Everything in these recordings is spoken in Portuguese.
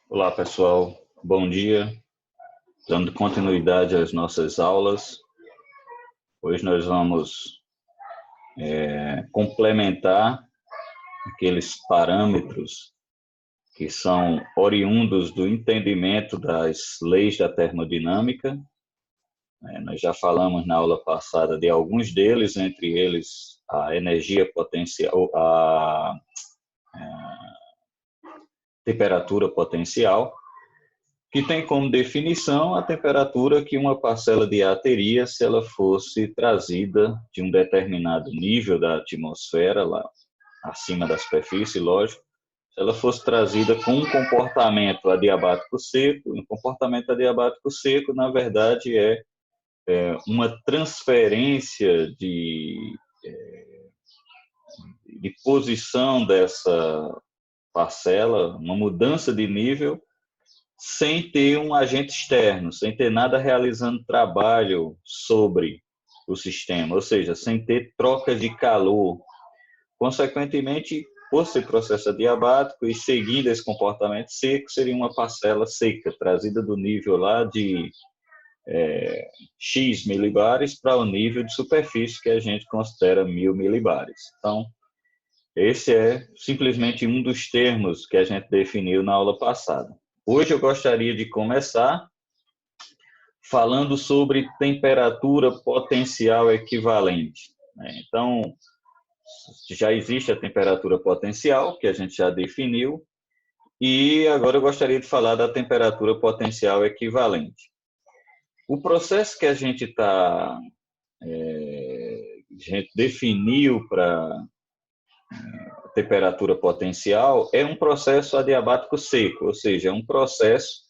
Olá, pessoal. Bom dia. Dando continuidade às nossas aulas. Hoje nós vamos complementar aqueles parâmetros que são oriundos do entendimento das leis da termodinâmica. Nós já falamos na aula passada de alguns deles, entre eles a energia potencial, a temperatura potencial, que tem como definição a temperatura que uma parcela de ar teria se ela fosse trazida de um determinado nível da atmosfera, lá acima da superfície, lógico, se ela fosse trazida com um comportamento adiabático seco. Um comportamento adiabático seco, na verdade, uma transferência de posição dessa parcela, uma mudança de nível, sem ter um agente externo, sem ter nada realizando trabalho sobre o sistema, ou seja, sem ter troca de calor. Consequentemente, por ser processo adiabático e seguindo esse comportamento seco, seria uma parcela seca, trazida do nível lá de X milibares para o nível de superfície que a gente considera 1000 milibares. Então, esse é simplesmente um dos termos que a gente definiu na aula passada. Hoje eu gostaria de começar falando sobre temperatura potencial equivalente. Então, já existe a temperatura potencial, que a gente já definiu, e agora eu gostaria de falar da temperatura potencial equivalente. O processo que a gente definiu para temperatura potencial é um processo adiabático seco, ou seja, é um processo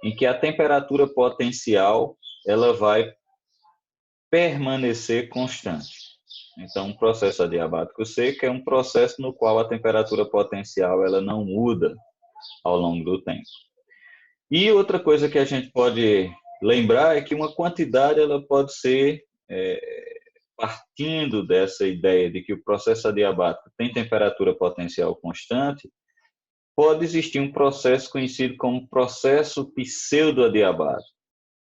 em que a temperatura potencial ela vai permanecer constante. Então, um processo adiabático seco é um processo no qual a temperatura potencial ela não muda ao longo do tempo. E outra coisa que a gente pode lembrar é que uma quantidade ela pode ser, partindo dessa ideia de que o processo adiabático tem temperatura potencial constante, pode existir um processo conhecido como processo pseudoadiabático.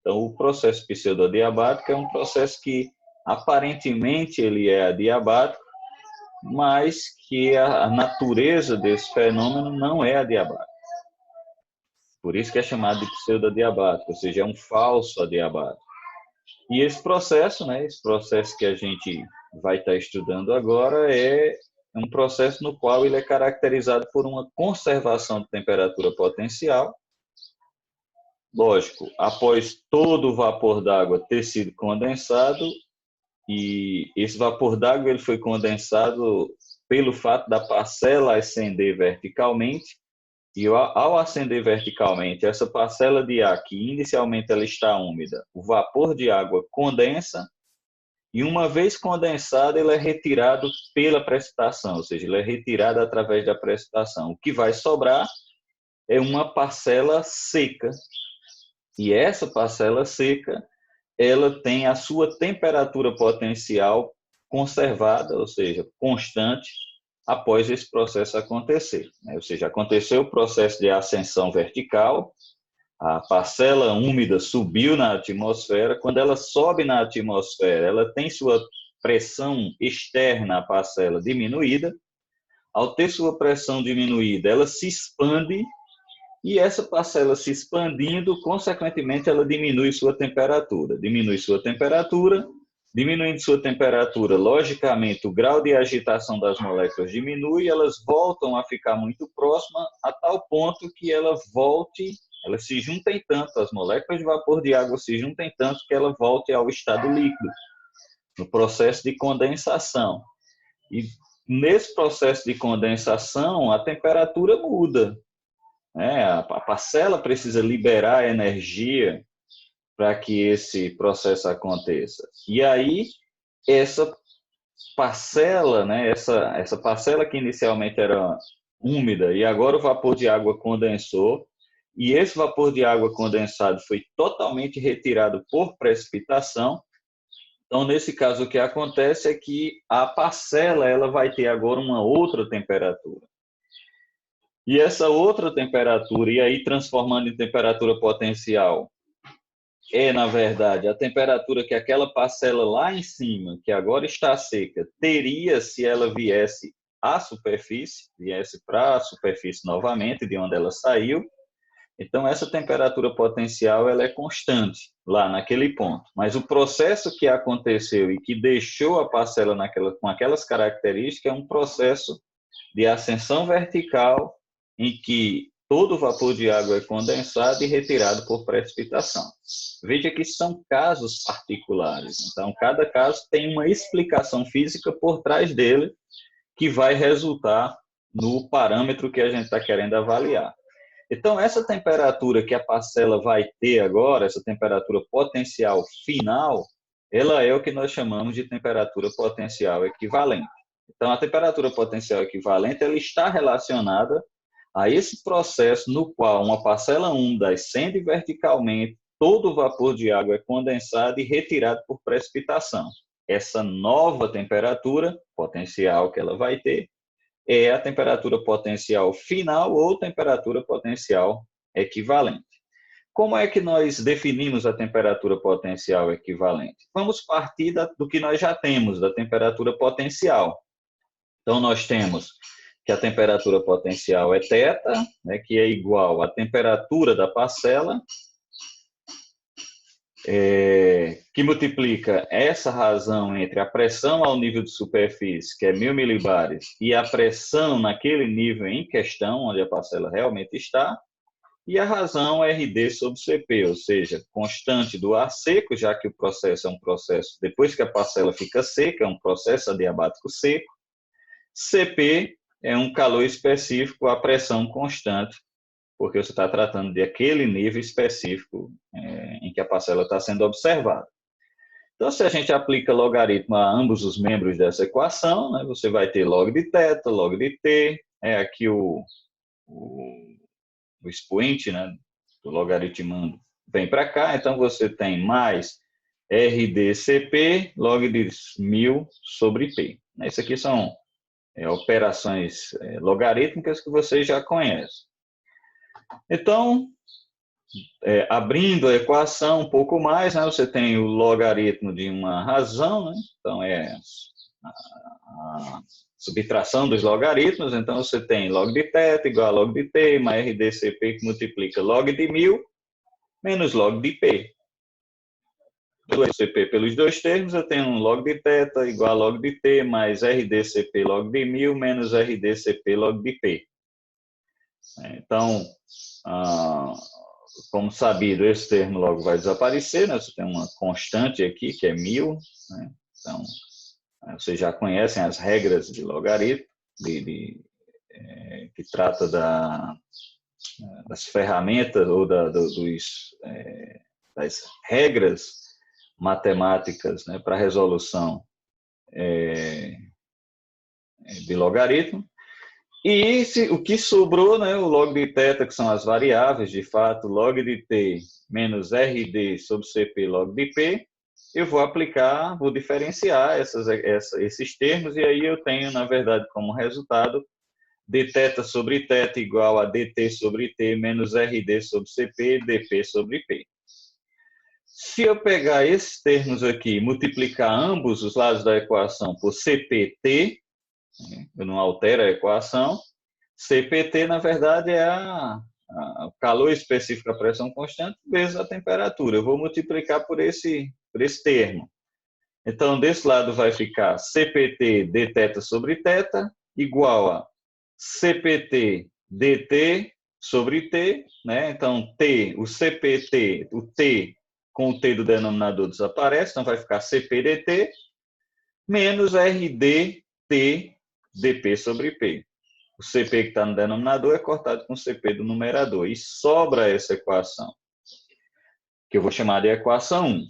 Então, o processo pseudoadiabático é um processo que aparentemente ele é adiabático, mas que a natureza desse fenômeno não é adiabática. Por isso que é chamado de pseudoadiabático, ou seja, é um falso adiabático. E esse processo que a gente vai estar estudando agora é um processo no qual ele é caracterizado por uma conservação de temperatura potencial. Lógico, após todo o vapor d'água ter sido condensado, e esse vapor d'água ele foi condensado pelo fato da parcela ascender verticalmente, e ao ascender verticalmente, essa parcela de ar que inicialmente ela está úmida, o vapor de água condensa, e uma vez condensado, ele é retirado pela precipitação, ou seja, ele é retirado através da precipitação. O que vai sobrar é uma parcela seca, e essa parcela seca ela tem a sua temperatura potencial conservada, ou seja, constante, após esse processo acontecer. Ou seja, aconteceu o processo de ascensão vertical, a parcela úmida subiu na atmosfera. Quando ela sobe na atmosfera, ela tem sua pressão externa à parcela diminuída. Ao ter sua pressão diminuída, ela se expande, e essa parcela se expandindo, consequentemente, ela diminui sua temperatura. Diminuindo sua temperatura, logicamente, o grau de agitação das moléculas diminui, elas voltam a ficar muito próximas, a tal ponto que elas se juntem tanto, as moléculas de vapor de água se juntem tanto que ela volte ao estado líquido, no processo de condensação. E nesse processo de condensação, a temperatura muda. A parcela precisa liberar energia para que esse processo aconteça. E aí, essa parcela, essa parcela que inicialmente era úmida, e agora o vapor de água condensou, e esse vapor de água condensado foi totalmente retirado por precipitação. Então, nesse caso, o que acontece é que a parcela ela vai ter agora uma outra temperatura. E essa outra temperatura, e aí transformando em temperatura potencial, na verdade, a temperatura que aquela parcela lá em cima, que agora está seca, teria se ela viesse à superfície, viesse para a superfície novamente, de onde ela saiu. Então, essa temperatura potencial ela é constante lá naquele ponto. Mas o processo que aconteceu e que deixou a parcela com aquelas características é um processo de ascensão vertical em que todo o vapor de água é condensado e retirado por precipitação. Veja que são casos particulares. Então, cada caso tem uma explicação física por trás dele que vai resultar no parâmetro que a gente está querendo avaliar. Então, essa temperatura que a parcela vai ter agora, essa temperatura potencial final, ela é o que nós chamamos de temperatura potencial equivalente. Então, a temperatura potencial equivalente ela está relacionada a esse processo no qual uma parcela úmida ascende verticalmente, todo o vapor de água é condensado e retirado por precipitação. Essa nova temperatura potencial que ela vai ter é a temperatura potencial final ou temperatura potencial equivalente. Como é que nós definimos a temperatura potencial equivalente? Vamos partir do que nós já temos, da temperatura potencial. Então, nós temos que a temperatura potencial é θ, né, que é igual à temperatura da parcela, que multiplica essa razão entre a pressão ao nível de superfície, que é 1000 milibares, e a pressão naquele nível em questão, onde a parcela realmente está, e a razão RD sobre CP, ou seja, constante do ar seco, já que o processo é um processo, depois que a parcela fica seca, é um processo adiabático seco. CP é um calor específico à pressão constante, porque você está tratando de aquele nível específico em que a parcela está sendo observada. Então, se a gente aplica logaritmo a ambos os membros dessa equação, né, você vai ter log de θ, log de t, aqui o expoente, né, do logaritmando vem para cá, então você tem mais RDCP log de 1000 sobre P. Isso aqui são operações logarítmicas que vocês já conhecem. Então, abrindo a equação um pouco mais, né, você tem o logaritmo de uma razão, né, então é a subtração dos logaritmos, então você tem log de θ igual a log de t, mais RDCP que multiplica log de 1000 menos log de P. Do RDCP pelos dois termos, eu tenho um log de θ igual a log de t, mais RDCP log de 1000 menos RDCP log de P. Então, como sabido, esse termo logo vai desaparecer, né? Você tem uma constante aqui, que é 1000, né? Então, vocês já conhecem as regras de logaritmo, que trata das ferramentas ou das regras matemáticas, né, para resolução de logaritmo. E o que sobrou, né, o log de θ, que são as variáveis, de fato, log de t menos RD sobre CP log de P, eu vou diferenciar esses termos, e aí eu tenho, na verdade, como resultado, dθ sobre θ igual a dt sobre t menos RD sobre CP, dP sobre P. Se eu pegar esses termos aqui e multiplicar ambos os lados da equação por CPT, eu não altero a equação, CPT, na verdade, é o calor específico à pressão constante vezes a temperatura. Eu vou multiplicar por esse termo. Então, desse lado vai ficar CPT dθ sobre θ igual a CPT dt sobre t, né? Então, t, o CPT, o t com o t do denominador desaparece, então vai ficar CP dt menos RD t dP sobre P. O CP que está no denominador é cortado com o CP do numerador e sobra essa equação, que eu vou chamar de equação 1.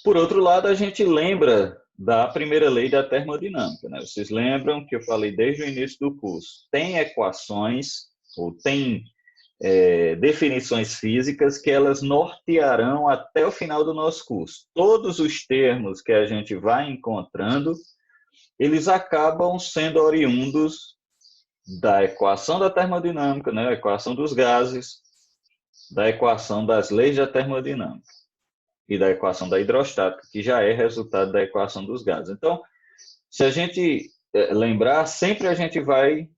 Por outro lado, a gente lembra da primeira lei da termodinâmica, né? Vocês lembram que eu falei desde o início do curso. Tem equações ou tem definições físicas que elas nortearão até o final do nosso curso. Todos os termos que a gente vai encontrando, eles acabam sendo oriundos da equação da termodinâmica, né, a equação dos gases, da equação das leis da termodinâmica e da equação da hidrostática, que já é resultado da equação dos gases. Então, se a gente lembrar, sempre a gente vai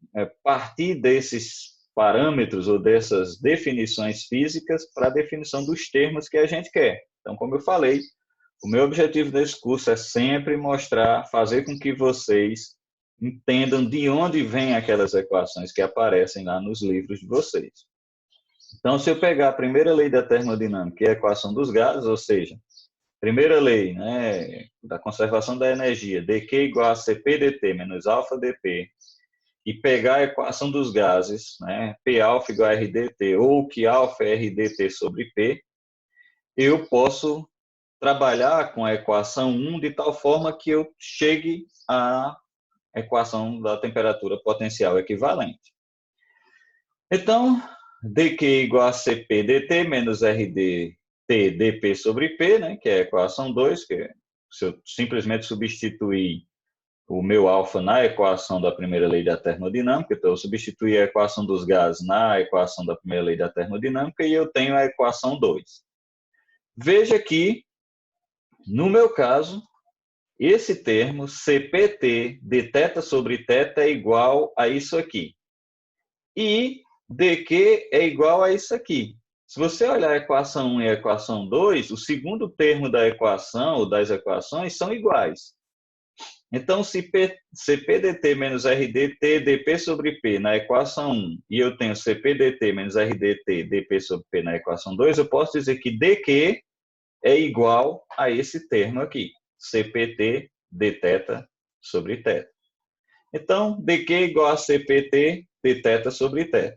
partir desses parâmetros ou dessas definições físicas para a definição dos termos que a gente quer. Então, como eu falei, o meu objetivo nesse curso é sempre mostrar, fazer com que vocês entendam de onde vêm aquelas equações que aparecem lá nos livros de vocês. Então, se eu pegar a primeira lei da termodinâmica, que é a equação dos gases, ou seja, primeira lei, né, da conservação da energia, dQ igual a Cp dt menos alfa dP, e pegar a equação dos gases, né, P alfa igual a RDT, ou que alfa é RDT sobre P, eu posso trabalhar com a equação 1 de tal forma que eu chegue à equação da temperatura potencial equivalente. Então, dQ igual a Cp dt menos RDT dP sobre P, né, que é a equação 2, que se eu simplesmente substituir o meu alfa na equação da primeira lei da termodinâmica, então eu substituir a equação dos gases na equação da primeira lei da termodinâmica e eu tenho a equação 2. Veja que, no meu caso, esse termo CPT de θ sobre θ é igual a isso aqui. E dQ é igual a isso aqui. Se você olhar a equação 1 e a equação 2, o segundo termo da equação ou das equações são iguais. Então, se Cp dt menos RDT dP sobre P na equação 1 e eu tenho Cp dt menos RDT dP sobre P na equação 2, eu posso dizer que dQ é igual a esse termo aqui, CPT dθ sobre θ. Então, dQ é igual a CPT dθ sobre θ.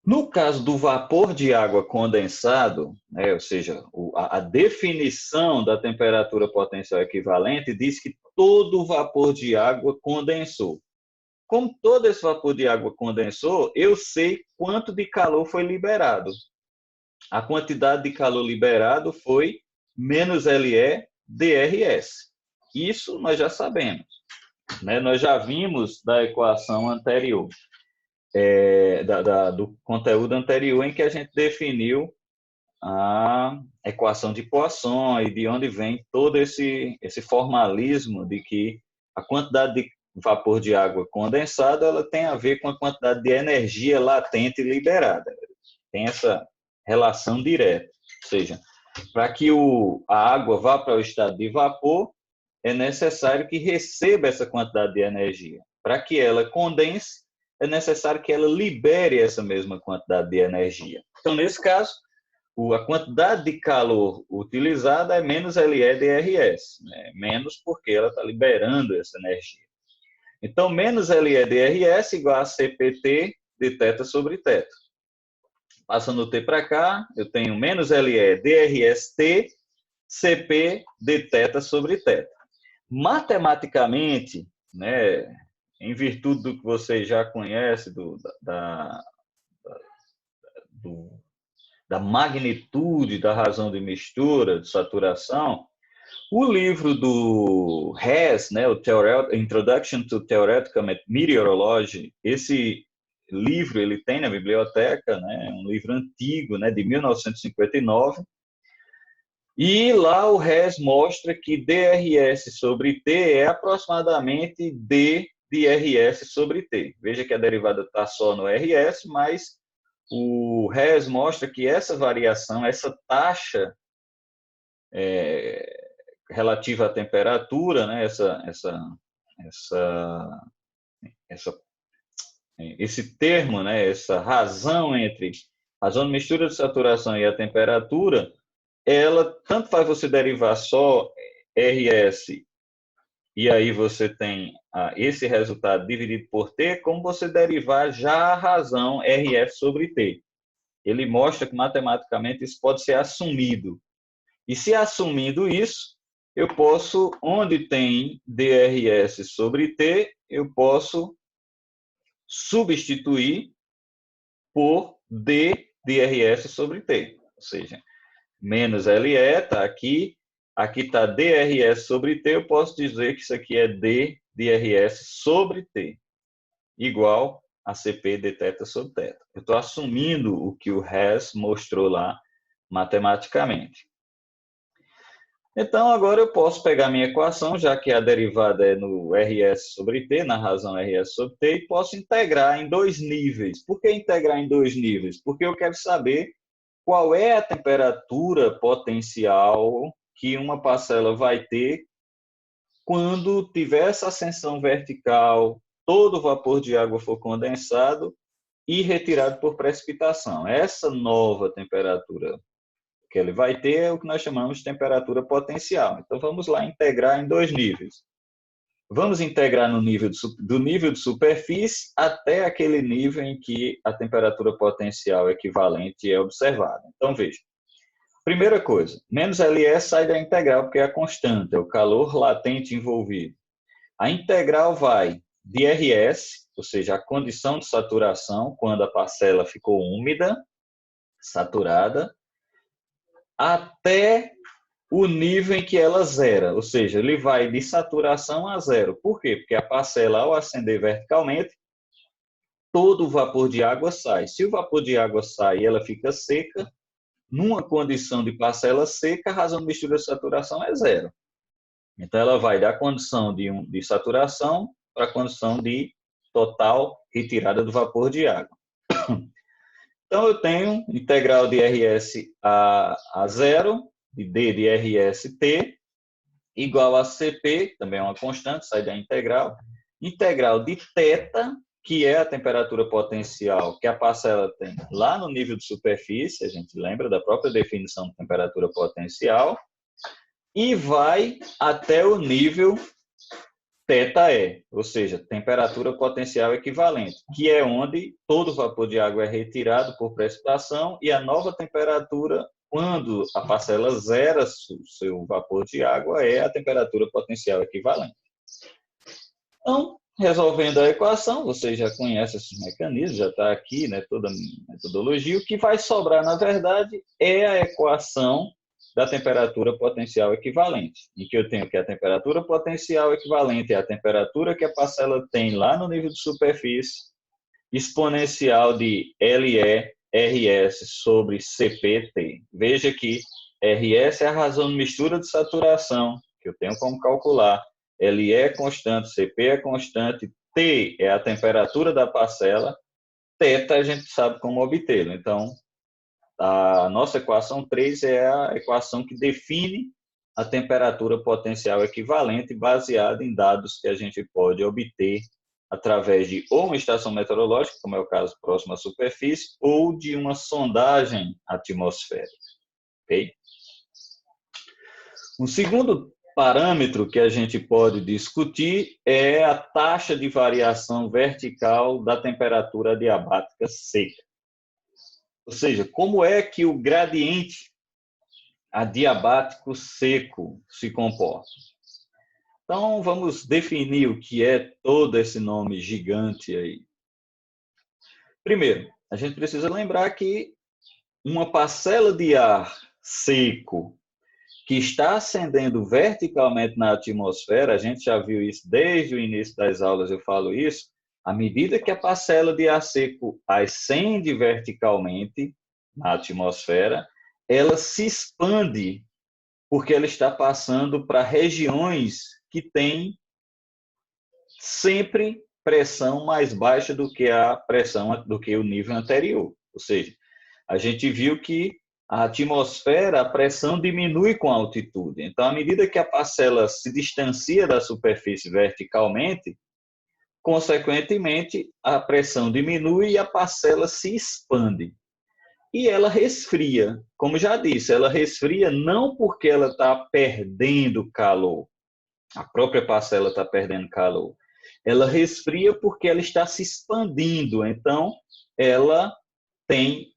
No caso do vapor de água condensado, né, ou seja, a definição da temperatura potencial equivalente diz que todo o vapor de água condensou. Como todo esse vapor de água condensou, eu sei quanto de calor foi liberado. A quantidade de calor liberado foi menos LE dRS. Isso nós já sabemos, né? Nós já vimos da equação anterior. Do conteúdo anterior em que a gente definiu a equação de Poisson e de onde vem todo esse formalismo de que a quantidade de vapor de água condensado ela tem a ver com a quantidade de energia latente liberada. Tem essa relação direta. Ou seja, para que a água vá para o estado de vapor, é necessário que receba essa quantidade de energia. Para que ela condense, é necessário que ela libere essa mesma quantidade de energia. Então, nesse caso, a quantidade de calor utilizada é menos LE/dRS, né? Menos porque ela está liberando essa energia. Então, menos LE/dRS igual a CPT de θ sobre θ. Passando o T para cá, eu tenho menos LE/dRST CP de θ sobre θ. Matematicamente, né, em virtude do que você já conhece, da magnitude da razão de mistura, de saturação, o livro do Hess, né, o Introduction to Theoretical Meteorology, esse livro ele tem na biblioteca, né, um livro antigo, né, de 1959, e lá o Hess mostra que dRS sobre T é aproximadamente D de RS sobre T. Veja que a derivada está só no RS, mas o Hess mostra que essa variação, essa taxa relativa à temperatura, né, esse termo, né, essa razão entre razão de mistura de saturação e a temperatura, ela tanto faz você derivar só RS e aí você tem esse resultado dividido por T, como você derivar já a razão RF sobre T. Ele mostra que matematicamente isso pode ser assumido. E se assumindo isso, eu posso, onde tem dRS sobre T, eu posso substituir por D dRS sobre T. Ou seja, menos LE está aqui, aqui está dRS sobre T, eu posso dizer que isso aqui é D dRS sobre T. igual a CP de θ sobre θ. Eu estou assumindo o que o Hess mostrou lá matematicamente. Então, agora eu posso pegar minha equação, já que a derivada é no RS sobre T, na razão RS sobre T, e posso integrar em dois níveis. Por que integrar em dois níveis? Porque eu quero saber qual é a temperatura potencial que uma parcela vai ter quando tiver essa ascensão vertical, todo o vapor de água for condensado e retirado por precipitação. Essa nova temperatura que ele vai ter é o que nós chamamos de temperatura potencial. Então, vamos lá integrar em dois níveis. Vamos integrar no nível do nível de superfície até aquele nível em que a temperatura potencial equivalente é observada. Então, veja. Primeira coisa, menos LS sai da integral, porque é a constante, é o calor latente envolvido. A integral vai de RS, ou seja, a condição de saturação, quando a parcela ficou úmida, saturada, até o nível em que ela zera, ou seja, ele vai de saturação a zero. Por quê? Porque a parcela, ao ascender verticalmente, todo o vapor de água sai. Se o vapor de água sai e ela fica seca, numa condição de parcela seca, a razão de mistura de saturação é zero. Então, ela vai da condição de saturação para a condição de total retirada do vapor de água. Então, eu tenho integral de RS a zero, de D de RST, igual a CP, também é uma constante, sai da integral, integral de θ, que é a temperatura potencial que a parcela tem lá no nível de superfície, a gente lembra da própria definição de temperatura potencial, e vai até o nível θE, ou seja, temperatura potencial equivalente, que é onde todo o vapor de água é retirado por precipitação e a nova temperatura, quando a parcela zera o seu vapor de água, é a temperatura potencial equivalente. Então, resolvendo a equação, você já conhece esses mecanismos, já está aqui, né, toda a metodologia. O que vai sobrar, na verdade, é a equação da temperatura potencial equivalente, em que eu tenho que a temperatura potencial equivalente é a temperatura que a parcela tem lá no nível de superfície, exponencial de LE RS sobre CPT. Veja que RS é a razão de mistura de saturação, que eu tenho como calcular. LE é constante, CP é constante, T é a temperatura da parcela, θ a gente sabe como obtê-lo. Então, a nossa equação 3 é a equação que define a temperatura potencial equivalente baseada em dados que a gente pode obter através de ou uma estação meteorológica, como é o caso próximo à superfície, ou de uma sondagem atmosférica. Okay? Um segundo parâmetro que a gente pode discutir é a taxa de variação vertical da temperatura adiabática seca. Ou seja, como é que o gradiente adiabático seco se comporta? Então, vamos definir o que é todo esse nome gigante aí. Primeiro, a gente precisa lembrar que uma parcela de ar seco que está ascendendo verticalmente na atmosfera, a gente já viu isso desde o início das aulas, eu falo isso, à medida que a parcela de ar seco ascende verticalmente na atmosfera, ela se expande porque ela está passando para regiões que têm sempre pressão mais baixa do que a pressão do que o nível anterior. Ou seja, a gente viu que a atmosfera, a pressão diminui com a altitude. Então, à medida que a parcela se distancia da superfície verticalmente, consequentemente, a pressão diminui e a parcela se expande. E ela resfria. Como já disse, ela resfria não porque ela está perdendo calor, a própria parcela está perdendo calor. Ela resfria porque ela está se expandindo. Então, ela tem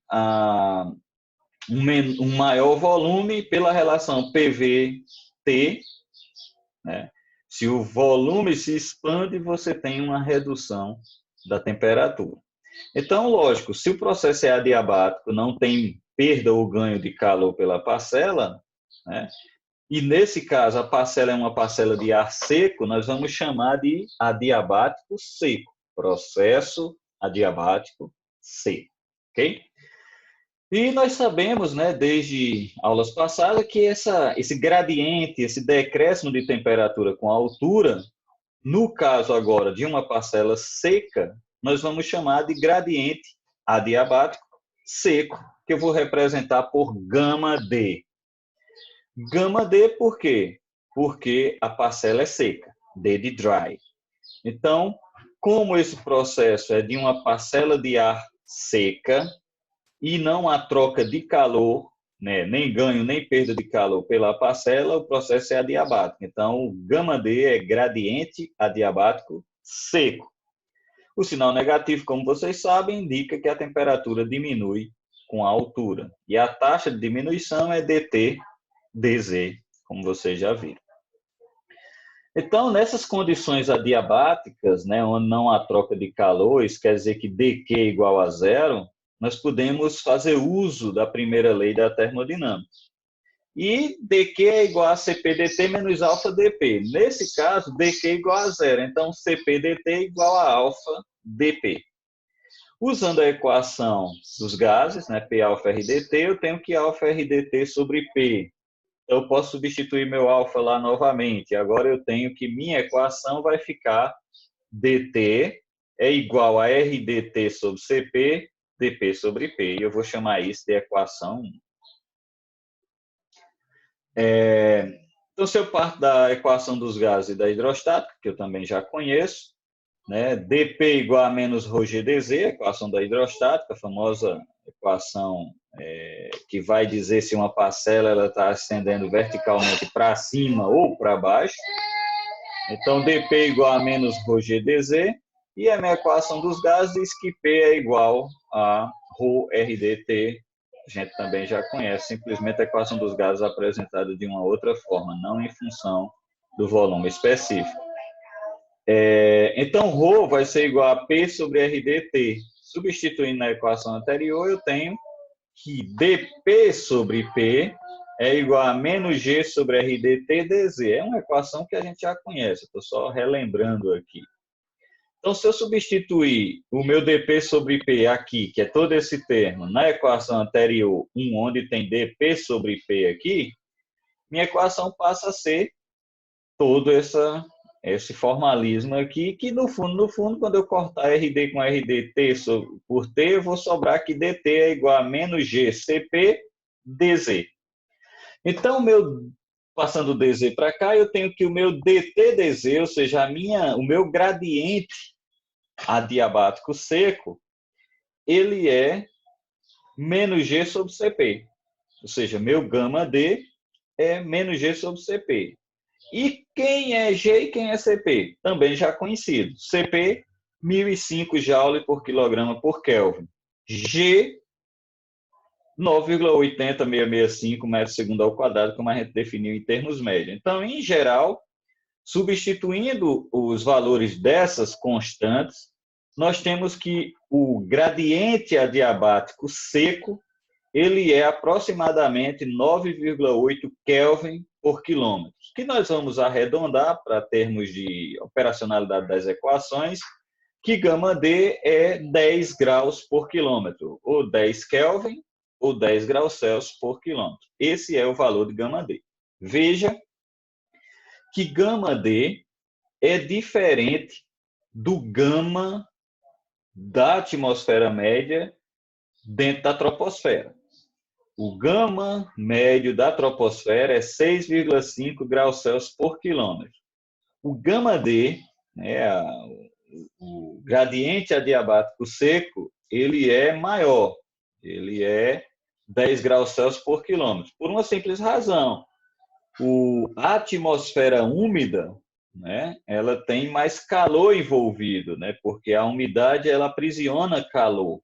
um maior volume pela relação PV-T, né? Se o volume se expande, você tem uma redução da temperatura. Então, lógico, se o processo é adiabático, não tem perda ou ganho de calor pela parcela, né? E nesse caso a parcela é uma parcela de ar seco, nós vamos chamar de adiabático seco. processo adiabático seco, ok? E nós sabemos, né, desde aulas passadas, que esse gradiente, esse decréscimo de temperatura com a altura, no caso agora de uma parcela seca, nós vamos chamar de gradiente adiabático seco, que eu vou representar por gama D. Gama D por quê? Porque a parcela é seca, D de dry. Então, como esse processo é de uma parcela de ar seca e não há troca de calor, né, nem ganho nem perda de calor pela parcela, o processo é adiabático. Então, o gama D é gradiente adiabático seco. O sinal negativo, como vocês sabem, indica que a temperatura diminui com a altura. E a taxa de diminuição é dt dz, como vocês já viram. Então, nessas condições adiabáticas, né, onde não há troca de calor, isso quer dizer que dq é igual a zero, nós podemos fazer uso da primeira lei da termodinâmica. E dq é igual a cp dt menos alfa dp. Nesse caso, dq é igual a zero. Então, cp dt é igual a alfa dp. Usando a equação dos gases, né, P alfa RDT, eu tenho que alfa RDT sobre P. Eu posso substituir meu alfa lá novamente. Agora eu tenho que minha equação vai ficar dt é igual a RDT sobre CP, dP sobre P. E eu vou chamar isso de equação 1. Então, se eu parto da equação dos gases e da hidrostática, que eu também já conheço, né, dP igual a menos ρg dz, a equação da hidrostática, a famosa equação que vai dizer se uma parcela está ascendendo verticalmente para cima ou para baixo. Então, dP igual a menos ρg dz, e a minha equação dos gases diz que P é igual a ρRDT, a gente também já conhece, simplesmente a equação dos gases apresentada de uma outra forma, não em função do volume específico. Então, ρ vai ser igual a P sobre RDT. Substituindo na equação anterior, eu tenho que dP sobre P é igual a menos G sobre RDT dz. É uma equação que a gente já conhece, estou só relembrando aqui. Então, se eu substituir o meu dP sobre P aqui, que é todo esse termo, na equação anterior, onde tem dP sobre P aqui, minha equação passa a ser todo esse formalismo aqui, que no fundo, quando eu cortar RD com RDT por T, eu vou sobrar que dt é igual a menos GCP dz. Então, passando o dz para cá, eu tenho que o meu dt dz, ou seja, o meu gradiente adiabático seco, ele é menos G sobre CP. Ou seja, meu gama D é menos G sobre CP. E quem é G e quem é CP? Também já conhecido. CP, 1.005 Joule por quilograma por Kelvin. G, 9,80665 metros segundo ao quadrado, como a gente definiu em termos médios. Então, em geral, substituindo os valores dessas constantes, nós temos que o gradiente adiabático seco ele é aproximadamente 9,8 Kelvin por quilômetro, que nós vamos arredondar para termos de operacionalidade das equações, que gama D é 10 graus por quilômetro, ou 10 Kelvin, ou 10 graus Celsius por quilômetro. Esse é o valor de gama D. Veja que gama D é diferente do gama da atmosfera média dentro da troposfera. O gama médio da troposfera é 6,5 graus Celsius por quilômetro. O gama D, né, o gradiente adiabático seco, ele é maior, ele é 10 graus Celsius por quilômetro, por uma simples razão. A atmosfera úmida, né, ela tem mais calor envolvido, né, porque a umidade ela aprisiona calor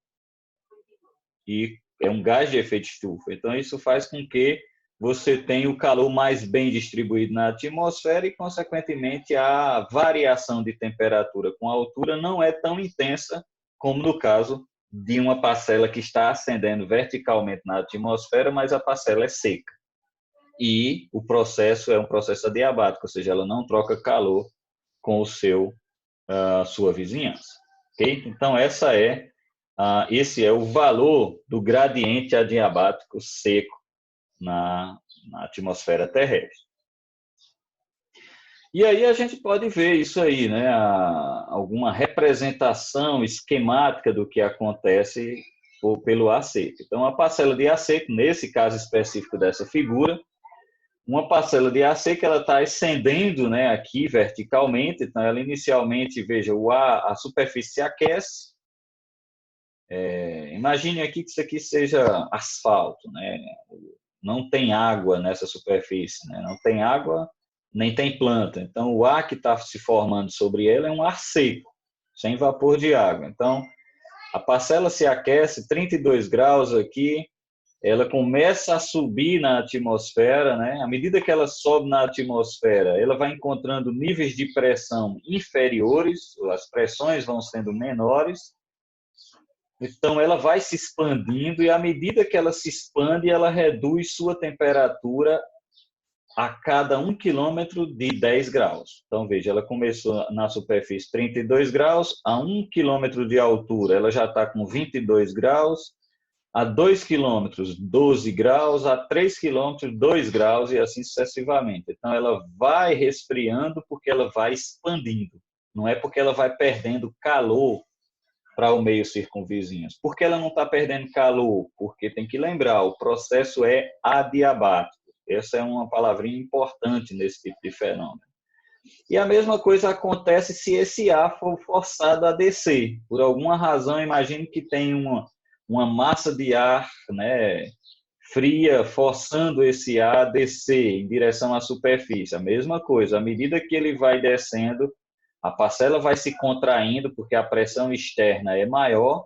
e é um gás de efeito estufa. Então, isso faz com que você tenha o calor mais bem distribuído na atmosfera e, consequentemente, a variação de temperatura com a altura não é tão intensa como no caso de uma parcela que está ascendendo verticalmente na atmosfera, mas a parcela é seca. E o processo é um processo adiabático, ou seja, ela não troca calor com a sua vizinhança. ok? Então, esse é o valor do gradiente adiabático seco na atmosfera terrestre. E aí a gente pode ver isso aí, né? Alguma representação esquemática do que acontece pelo ar seco. Então, a parcela de ar seco, nesse caso específico dessa figura, uma parcela de ar seco, ela está ascendendo, né, aqui verticalmente. Então, ela inicialmente, veja, a superfície se aquece. Imagine aqui que isso aqui seja asfalto, né? Não tem água nessa superfície, né? Não tem água, nem tem planta. Então, o ar que está se formando sobre ela é um ar seco, sem vapor de água. Então, a parcela se aquece 32 graus aqui, ela começa a subir na atmosfera, né? À medida que ela sobe na atmosfera, ela vai encontrando níveis de pressão inferiores, as pressões vão sendo menores, então ela vai se expandindo e à medida que ela se expande, ela reduz sua temperatura a cada 1 quilômetro de 10 graus. Então, veja, ela começou na superfície 32 graus, a 1 quilômetro de altura ela já está com 22 graus, a 2 quilômetros 12 graus, a 3 quilômetros 2 graus e assim sucessivamente. Então, ela vai resfriando porque ela vai expandindo, não é porque ela vai perdendo calor para o meio circunvizinho. Por que ela não está perdendo calor? Porque tem que lembrar, o processo é adiabático. Essa é uma palavrinha importante nesse tipo de fenômeno. E a mesma coisa acontece se esse ar for forçado a descer. Por alguma razão, imagine que tem uma massa de ar, né, fria forçando esse ar a descer em direção à superfície. A mesma coisa, à medida que ele vai descendo, a parcela vai se contraindo porque a pressão externa é maior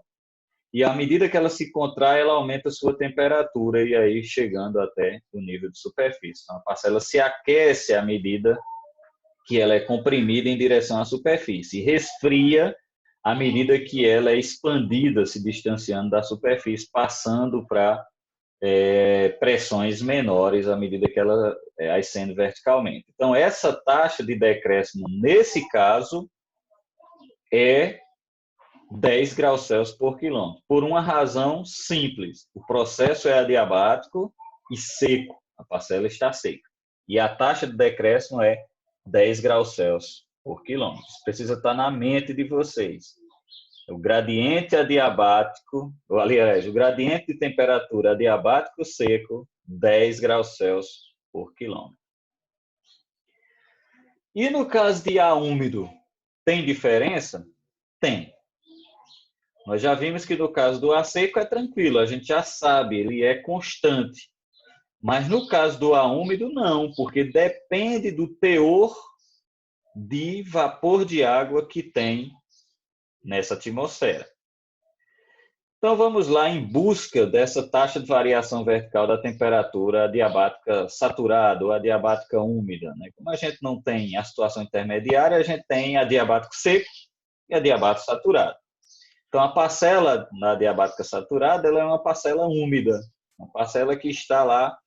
e à medida que ela se contrai, ela aumenta a sua temperatura e aí chegando até o nível de superfície. Então, a parcela se aquece à medida que ela é comprimida em direção à superfície e resfria à medida que ela é expandida, se distanciando da superfície, passando para pressões menores à medida que ela ascende verticalmente. Então, essa taxa de decréscimo, nesse caso, é 10 graus Celsius por quilômetro, por uma razão simples. O processo é adiabático e seco, a parcela está seca. E a taxa de decréscimo é 10 graus Celsius por quilômetro. Isso precisa estar na mente de vocês. O gradiente adiabático, aliás, o gradiente de temperatura adiabático seco, 10 graus Celsius por quilômetro. E no caso de ar úmido, tem diferença? Tem. Nós já vimos que no caso do ar seco é tranquilo, a gente já sabe, ele é constante. Mas no caso do ar úmido, não, porque depende do teor de vapor de água que tem nessa atmosfera. Então, vamos lá em busca dessa taxa de variação vertical da temperatura adiabática saturada ou adiabática úmida, né? Como a gente não tem a situação intermediária, a gente tem adiabático seco e adiabático saturado. Então, a parcela na adiabática saturada ela é uma parcela úmida, uma parcela que está lá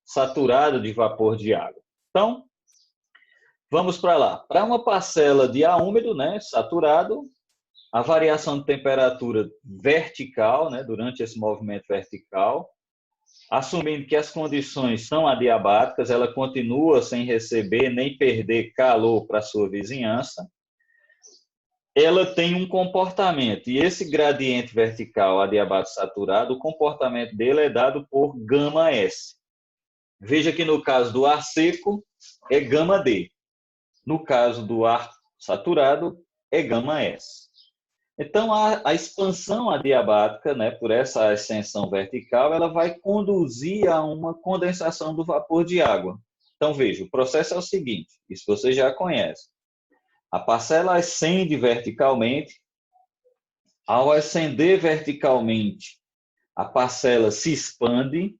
saturada de vapor de água. Então, vamos para lá. Para uma parcela de ar úmido, né, saturado, a variação de temperatura vertical, né, durante esse movimento vertical, assumindo que as condições são adiabáticas, ela continua sem receber nem perder calor para a sua vizinhança, ela tem um comportamento, e esse gradiente vertical adiabático saturado, o comportamento dele é dado por γS. Veja que no caso do ar seco, é γD. No caso do ar saturado, é γS. Então, a expansão adiabática, né, por essa ascensão vertical, ela vai conduzir a uma condensação do vapor de água. Então, veja, o processo é o seguinte, isso você já conhece. A parcela ascende verticalmente, ao ascender verticalmente, a parcela se expande,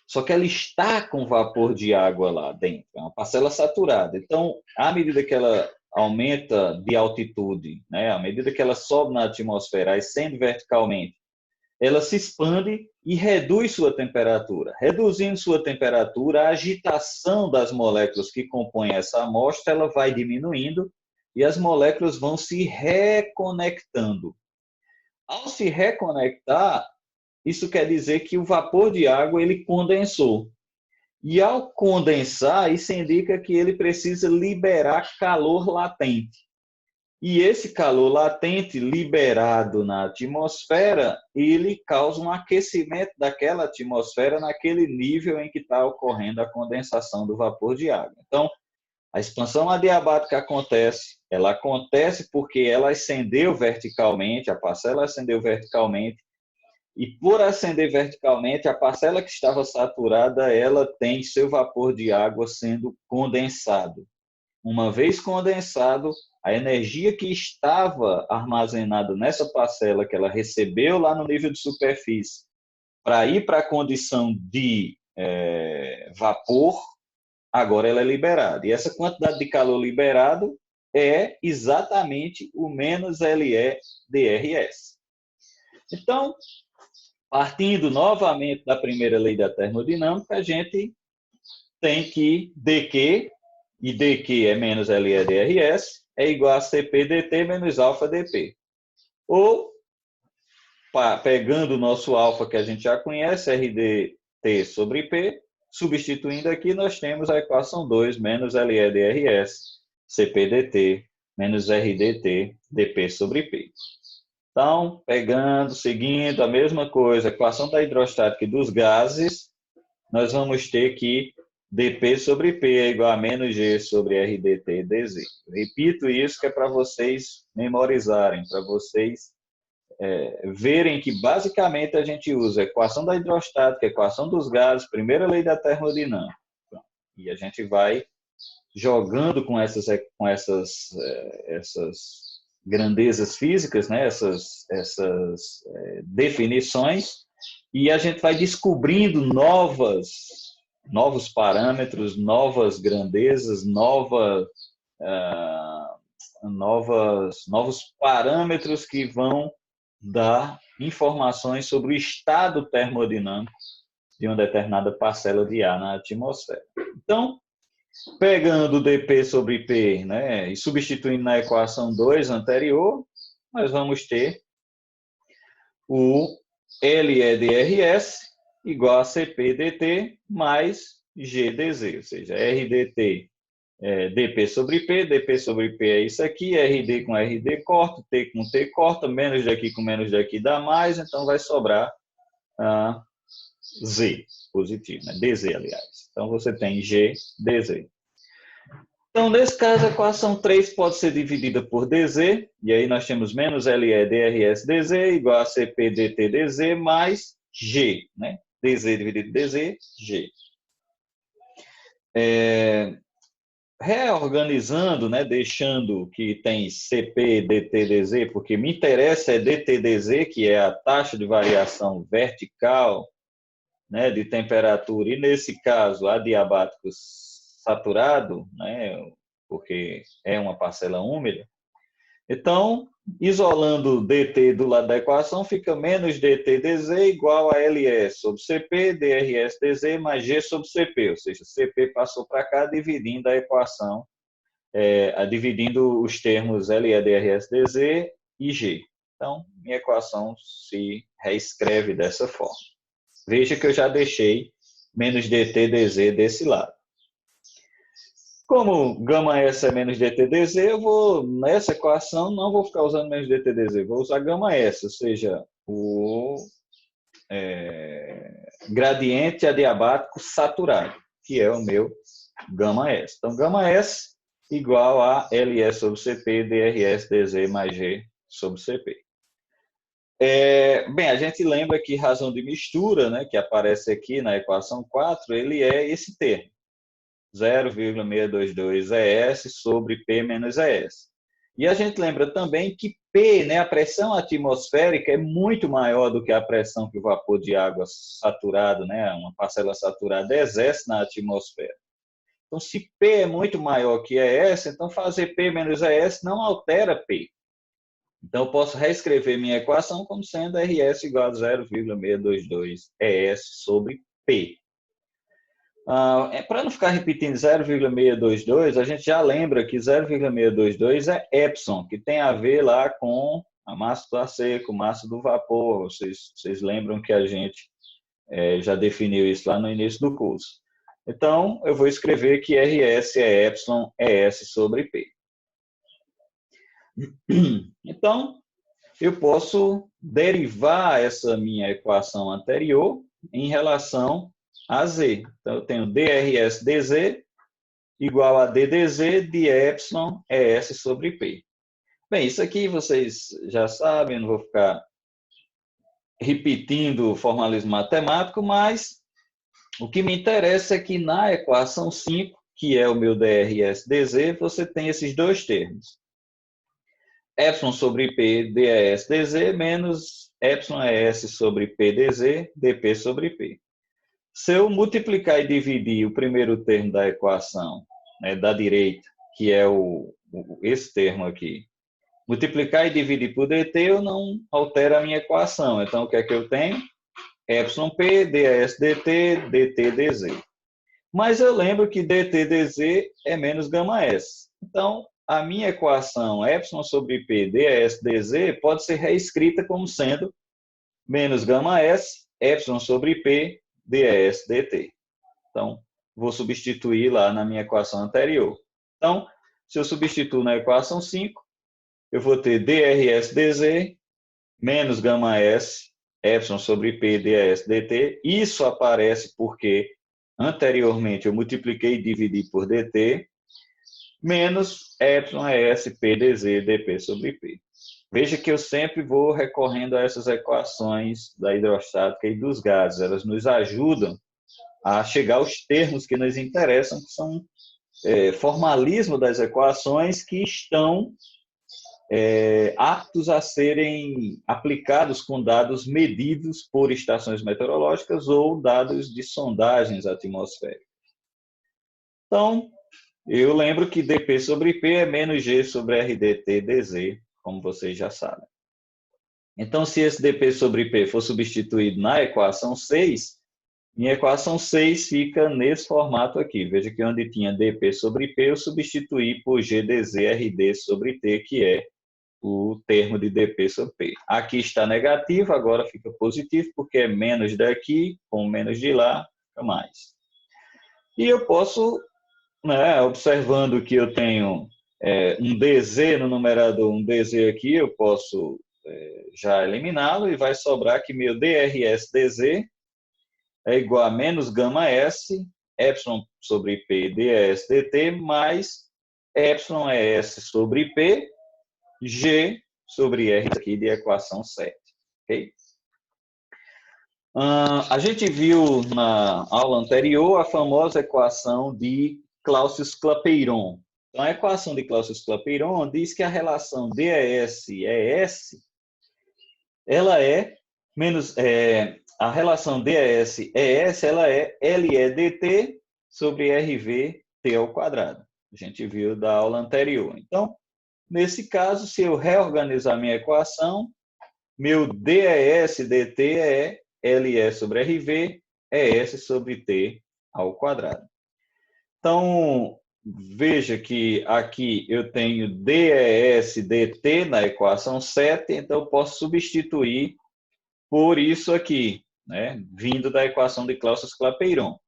só que ela está com vapor de água lá dentro, é uma parcela saturada. Então, à medida que ela aumenta de altitude, né, à medida que ela sobe na atmosfera, ascende verticalmente, ela se expande e reduz sua temperatura. Reduzindo sua temperatura, a agitação das moléculas que compõem essa amostra ela vai diminuindo e as moléculas vão se reconectando. Ao se reconectar, isso quer dizer que o vapor de água ele condensou. E ao condensar, isso indica que ele precisa liberar calor latente. E esse calor latente liberado na atmosfera, ele causa um aquecimento daquela atmosfera naquele nível em que está ocorrendo a condensação do vapor de água. Então, a expansão adiabática acontece, ela acontece porque ela ascendeu verticalmente, a parcela ascendeu verticalmente, e por ascender verticalmente, a parcela que estava saturada, ela tem seu vapor de água sendo condensado. Uma vez condensado, a energia que estava armazenada nessa parcela que ela recebeu lá no nível de superfície para ir para a condição de vapor, agora ela é liberada. E essa quantidade de calor liberado é exatamente o menos LE/dRS. Então, partindo novamente da primeira lei da termodinâmica, a gente tem que dQ, e dQ é menos LE/dRS, é igual a CP dt menos alfa dP. Ou, pegando o nosso alfa que a gente já conhece, RdT sobre P, substituindo aqui, nós temos a equação 2 menos LE/dRS, CP dt menos RdT dP sobre P. Então, pegando, seguindo a mesma coisa, a equação da hidrostática e dos gases, nós vamos ter que dP sobre P é igual a menos G sobre RdT dz. Repito isso que é para vocês memorizarem, para vocês verem que basicamente a gente usa a equação da hidrostática, a equação dos gases, primeira lei da termodinâmica. E a gente vai jogando com essas grandezas físicas, né? essas definições, e a gente vai descobrindo novos parâmetros, novas grandezas, novos parâmetros que vão dar informações sobre o estado termodinâmico de uma determinada parcela de ar na atmosfera. Então, pegando dP sobre P, né, e substituindo na equação 2 anterior, nós vamos ter o LE/dRS igual a CP dt mais G dz, ou seja, RdT dP sobre P, dP sobre P é isso aqui, RD com RD corta, T com T corta, menos daqui com menos daqui dá mais, então vai sobrar Z positivo, né? DZ, aliás. Então você tem G dz. Então, nesse caso, a equação 3 pode ser dividida por dz, e aí nós temos menos LE/dRS dz igual a CP dt dz mais G, né? dz dividido dz, G. Reorganizando, né, deixando que tem CP dt dz, porque me interessa é dt dz, que é a taxa de variação vertical, né, de temperatura, e nesse caso adiabático saturado, né, porque é uma parcela úmida. Então, isolando dt do lado da equação, fica menos dt dz igual a LE sobre CP, dRS dz mais G sobre CP, ou seja, CP passou para cá dividindo a equação, dividindo os termos LE, dRS dz e G. Então, minha equação se reescreve dessa forma. Veja que eu já deixei menos dt dz desse lado. Como γS é menos dt dz, eu vou, nessa equação, não vou ficar usando menos dt dz, vou usar γS, ou seja, o gradiente adiabático saturado, que é o meu γS. Então, γS igual a LE sobre CP, dRS dz mais G sobre CP. Bem, a gente lembra que razão de mistura, né, que aparece aqui na equação 4, ele é esse termo. 0,622 ES sobre P menos ES. E a gente lembra também que P, né, a pressão atmosférica, é muito maior do que a pressão que o vapor de água saturado, né, uma parcela saturada, exerce na atmosfera. Então, se P é muito maior que ES, então fazer P menos ES não altera P. Então, eu posso reescrever minha equação como sendo RS igual a 0,622 ES sobre P. Para não ficar repetindo 0,622, a gente já lembra que 0,622 é epsilon, que tem a ver lá com a massa do ar seco, massa do vapor. Vocês lembram que a gente já definiu isso lá no início do curso. Então, eu vou escrever que RS é epsilon ES sobre P. Então, eu posso derivar essa minha equação anterior em relação a Z. Então, eu tenho DRS dZ igual a DDZ de epsilon ES sobre P. Bem, isso aqui vocês já sabem, não vou ficar repetindo o formalismo matemático, mas o que me interessa é que na equação 5, que é o meu DRS dZ, você tem esses dois termos. Epsilon sobre P dES dZ menos epsilon ES sobre P dZ dP sobre P. Se eu multiplicar e dividir o primeiro termo da equação, né, da direita, que é esse termo aqui, multiplicar e dividir por dt, eu não altero a minha equação. Então, o que é que eu tenho? Epsilon P, dAs dt, dt dz. Mas eu lembro que dt dz é menos gama s. Então, a minha equação epsilon sobre P dAs dz pode ser reescrita como sendo menos gama s, epsilon sobre P dAs dt. Então, vou substituir lá na minha equação anterior. Então, se eu substituo na equação 5, eu vou ter DRS dz menos gama S, epsilon sobre P dAs dt. Isso aparece porque anteriormente eu multipliquei e dividi por dt, menos epsilon ES P dz dP sobre P. Veja que eu sempre vou recorrendo a essas equações da hidrostática e dos gases. Elas nos ajudam a chegar aos termos que nos interessam, que são formalismo das equações que estão aptos a serem aplicados com dados medidos por estações meteorológicas ou dados de sondagens atmosféricas. Então, eu lembro que dP sobre P é menos G sobre RDT dZ, como vocês já sabem. Então, se esse dP sobre P for substituído na equação 6, minha equação 6 fica nesse formato aqui. Veja que onde tinha dP sobre P, eu substituí por GdZ RD sobre T, que é o termo de dP sobre P. Aqui está negativo, agora fica positivo, porque é menos daqui, com menos de lá, fica mais. E eu posso, né, observando que eu tenho um DZ no numerador, um DZ aqui, eu posso já eliminá-lo e vai sobrar que meu DRS DZ é igual a menos gama S, epsilon sobre P dAs dt, mais epsilon ES sobre P, G sobre R aqui de equação 7. Okay? A gente viu na aula anterior a famosa equação de Clausius-Clapeyron. Então, a equação de Clausius-Clapeyron diz que a relação DAS-ES ela é menos a relação DAS-ES ela é LE-DT sobre RV-T ao quadrado. A gente viu da aula anterior. Então, nesse caso, se eu reorganizar minha equação, meu DES dt é LE sobre RV, ES sobre T ao quadrado. Então, veja que aqui eu tenho DES dt na equação 7, então eu posso substituir por isso aqui, né, vindo da equação de Clausius-Clapeyron.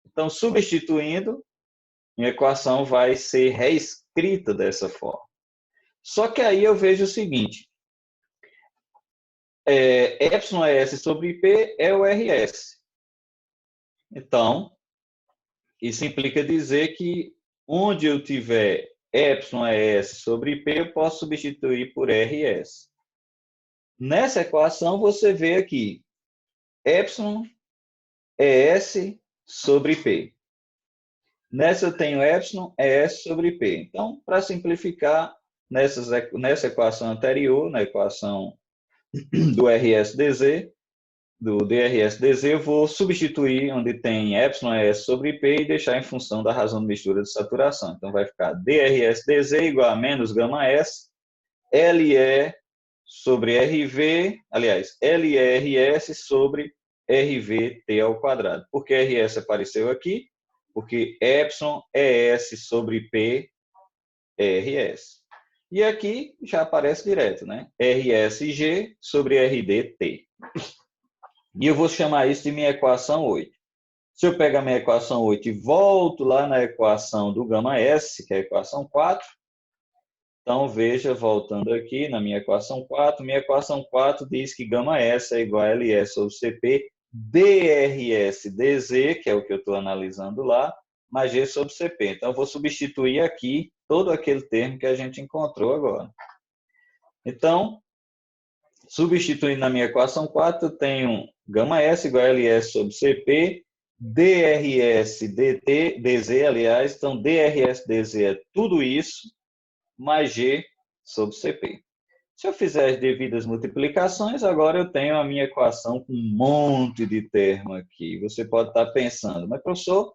Então, substituindo, minha equação vai ser reescrita dessa forma. Só que aí eu vejo o seguinte, epsilon ES sobre P é o RS. Então, isso implica dizer que onde eu tiver epsilon ES sobre P, eu posso substituir por RS. Nessa equação, você vê aqui, epsilon ES sobre P. Nessa eu tenho epsilon ES sobre P. Então, para simplificar, nessa equação anterior, na equação do RSdz, do DRSdz, eu vou substituir onde tem epsilon ES sobre P e deixar em função da razão de mistura de saturação. Então, vai ficar DRSdz igual a menos gama S, LE sobre RV, aliás, LRS sobre RVT ao quadrado. Porque RS apareceu aqui, porque epsilon é S sobre P RS. E aqui já aparece direto, né? RSG sobre RDT. E eu vou chamar isso de minha equação 8. Se eu pegar minha equação 8 e volto lá na equação do gama S, que é a equação 4, então veja, voltando aqui na minha equação 4 diz que gama S é igual a LS sobre CP DRS DZ, que é o que eu estou analisando lá, mais G sobre CP. Então, eu vou substituir aqui todo aquele termo que a gente encontrou agora. Então, substituindo na minha equação 4, eu tenho gama S igual a LS sobre CP, DRS DT, DZ, aliás, então DRS DZ é tudo isso, mais G sobre CP. Se eu fizer as devidas multiplicações, agora eu tenho a minha equação com um monte de termo aqui. Você pode estar pensando, mas professor,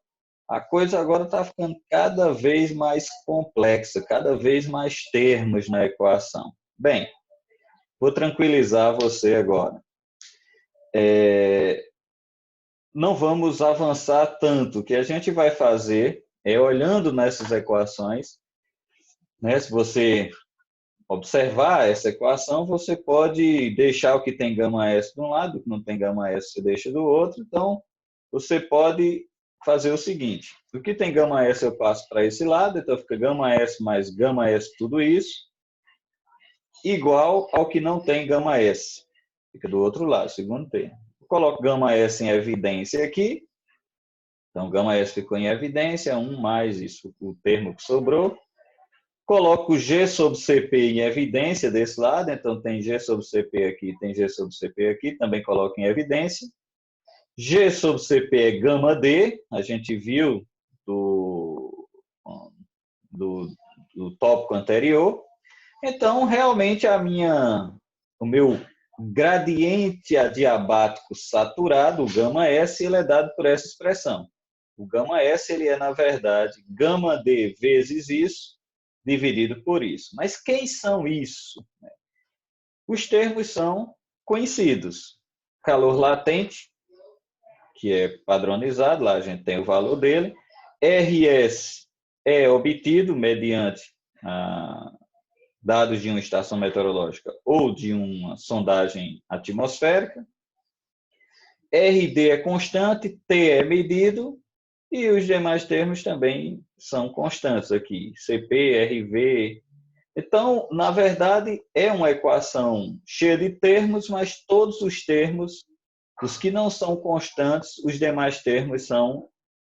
a coisa agora está ficando cada vez mais complexa, cada vez mais termos na equação. Bem, vou tranquilizar você agora. Não vamos avançar tanto. O que a gente vai fazer é, olhando nessas equações, né, se você observar essa equação, você pode deixar o que tem gama S de um lado, o que não tem gama S você deixa do outro. Então, você pode fazer o seguinte: o que tem gama S eu passo para esse lado, então fica gama S mais gama S tudo isso, igual ao que não tem gama S. Fica do outro lado, segundo termo. Eu coloco gama S em evidência aqui. Então, gama S ficou em evidência, 1 mais isso, o termo que sobrou. Coloco G sobre CP em evidência desse lado, então tem G sobre CP aqui, tem G sobre CP aqui, também coloco em evidência. G sobre CP é gama D, a gente viu do tópico anterior. Então, realmente, o meu gradiente adiabático saturado, o gama S, ele é dado por essa expressão. O gama S ele é, na verdade, gama D vezes isso, dividido por isso. Mas quem são isso? Os termos são conhecidos. Calor latente, que é padronizado, lá a gente tem o valor dele. RS é obtido mediante dados de uma estação meteorológica ou de uma sondagem atmosférica. RD é constante, T é medido, e os demais termos também são constantes aqui, CP, RV. Então, na verdade, é uma equação cheia de termos, mas todos os termos, os que não são constantes, os demais termos são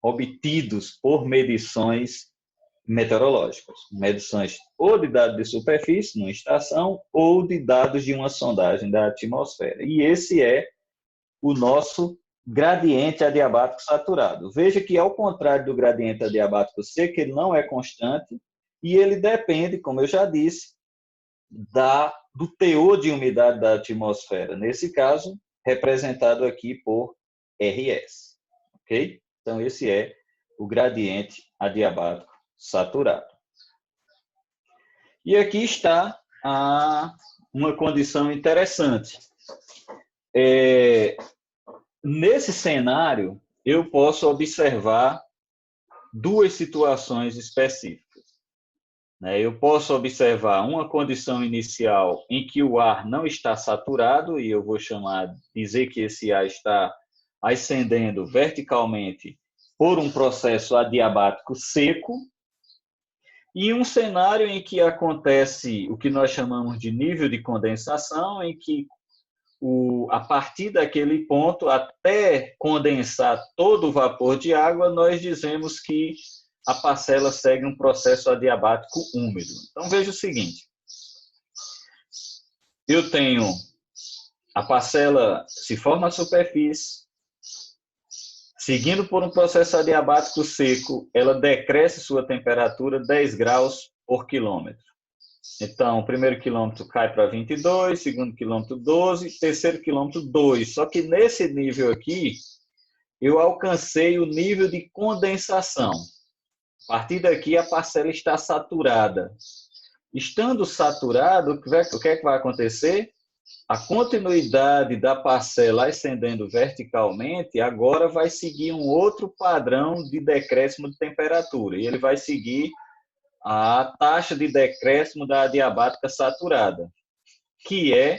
obtidos por medições meteorológicas. Medições ou de dados de superfície, numa estação, ou de dados de uma sondagem da atmosfera. E esse é o nosso gradiente adiabático saturado. Veja que, ao contrário do gradiente adiabático seco, ele não é constante e ele depende, como eu já disse, do teor de umidade da atmosfera. Nesse caso, representado aqui por RS. Ok? Então, esse é o gradiente adiabático saturado. E aqui está uma condição interessante. Nesse cenário, eu posso observar duas situações específicas. Eu posso observar uma condição inicial em que o ar não está saturado, e eu vou dizer que esse ar está ascendendo verticalmente por um processo adiabático seco, e um cenário em que acontece o que nós chamamos de nível de condensação, em que a partir daquele ponto, até condensar todo o vapor de água, nós dizemos que a parcela segue um processo adiabático úmido. Então, veja o seguinte. Eu tenho a parcela, se forma a superfície, seguindo por um processo adiabático seco, ela decresce sua temperatura 10 graus por quilômetro. Então, o primeiro quilômetro cai para 22, segundo quilômetro 12, terceiro quilômetro 2. Só que nesse nível aqui, eu alcancei o nível de condensação. A partir daqui, a parcela está saturada. Estando saturado, o que é que vai acontecer? A continuidade da parcela ascendendo verticalmente agora vai seguir um outro padrão de decréscimo de temperatura. E ele vai seguir a taxa de decréscimo da adiabática saturada, que é,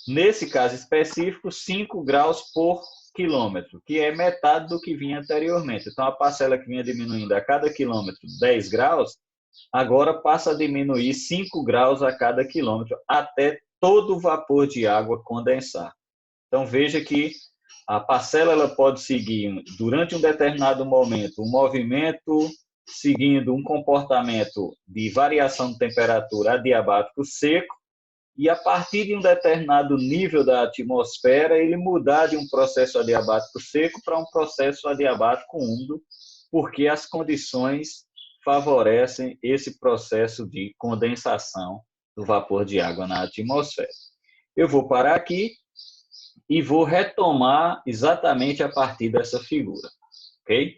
nesse caso específico, 5 graus por quilômetro, que é metade do que vinha anteriormente. Então, a parcela que vinha diminuindo a cada quilômetro 10 graus, agora passa a diminuir 5 graus a cada quilômetro, até todo o vapor de água condensar. Então, veja que a parcela ela pode seguir, durante um determinado momento, um movimento seguindo um comportamento de variação de temperatura adiabático seco, e a partir de um determinado nível da atmosfera, ele mudar de um processo adiabático seco para um processo adiabático úmido, porque as condições favorecem esse processo de condensação do vapor de água na atmosfera. Eu vou parar aqui e vou retomar exatamente a partir dessa figura, ok?